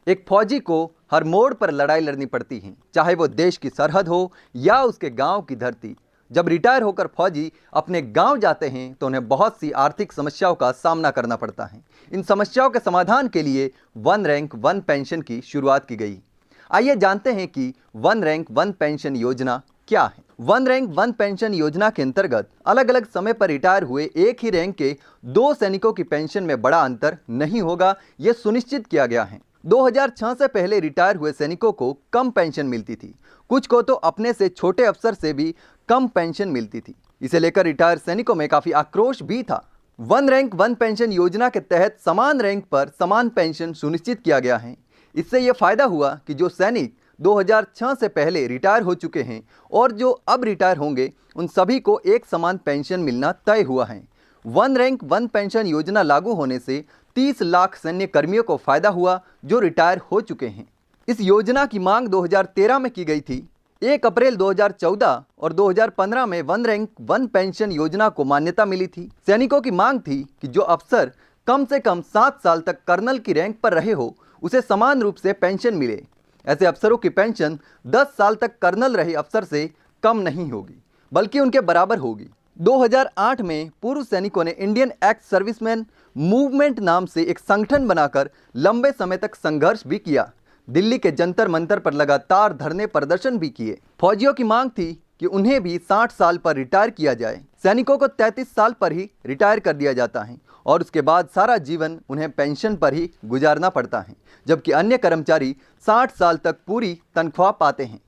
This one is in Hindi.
एक फौजी को हर मोड़ पर लड़ाई लड़नी पड़ती है, चाहे वो देश की सरहद हो या उसके गांव की धरती। जब रिटायर होकर फौजी अपने गांव जाते हैं तो उन्हें बहुत सी आर्थिक समस्याओं का सामना करना पड़ता है। इन समस्याओं के समाधान के लिए वन रैंक वन पेंशन की शुरुआत की गई। आइए जानते हैं कि वन रैंक वन पेंशन योजना क्या है। वन रैंक वन पेंशन योजना के अंतर्गत अलग अलग समय पर रिटायर हुए एक ही रैंक के दो सैनिकों की पेंशन में बड़ा अंतर नहीं होगा, यह सुनिश्चित किया गया है। 2006 से पहले रिटायर हुए सैनिकों को कम पेंशन मिलती थी, कुछ को तो अपने से छोटे अफसर से भी कम पेंशन मिलती थी। इसे लेकर रिटायर सैनिकों में काफी आक्रोश भी था। वन रैंक वन पेंशन योजना के तहत समान रैंक पर समान पेंशन सुनिश्चित किया गया है। इससे यह फायदा हुआ कि जो सैनिक 2006 से पहले रिटायर हो चुके हैं और जो अब रिटायर होंगे, उन सभी को एक समान पेंशन मिलना तय हुआ है। वन रैंक वन पेंशन योजना लागू होने से 30 लाख सैन्य कर्मियों को फायदा हुआ जो रिटायर हो चुके हैं। इस योजना की मांग 2013 में की गई थी। 1 अप्रैल 2014 और 2015 में वन रैंक वन पेंशन योजना को मान्यता मिली थी। सैनिकों की मांग थी कि जो अफसर कम से कम 7 साल तक कर्नल की रैंक पर रहे हो, उसे समान रूप से पेंशन मिले। ऐसे अफसरों की पेंशन 10 साल तक कर्नल रहे अफसर से कम नहीं होगी, बल्कि उनके बराबर होगी। 2008 में पूर्व सैनिकों ने इंडियन एक्स सर्विसमैन मूवमेंट नाम से एक संगठन बनाकर लंबे समय तक संघर्ष भी किया। दिल्ली के जंतर मंतर पर लगातार धरने प्रदर्शन भी किए। फौजियों की मांग थी कि उन्हें भी 60 साल पर रिटायर किया जाए। सैनिकों को 33 साल पर ही रिटायर कर दिया जाता है और उसके बाद सारा जीवन उन्हें पेंशन पर ही गुजारना पड़ता है, जबकि अन्य कर्मचारी 60 साल तक पूरी तनख्वाह पाते हैं।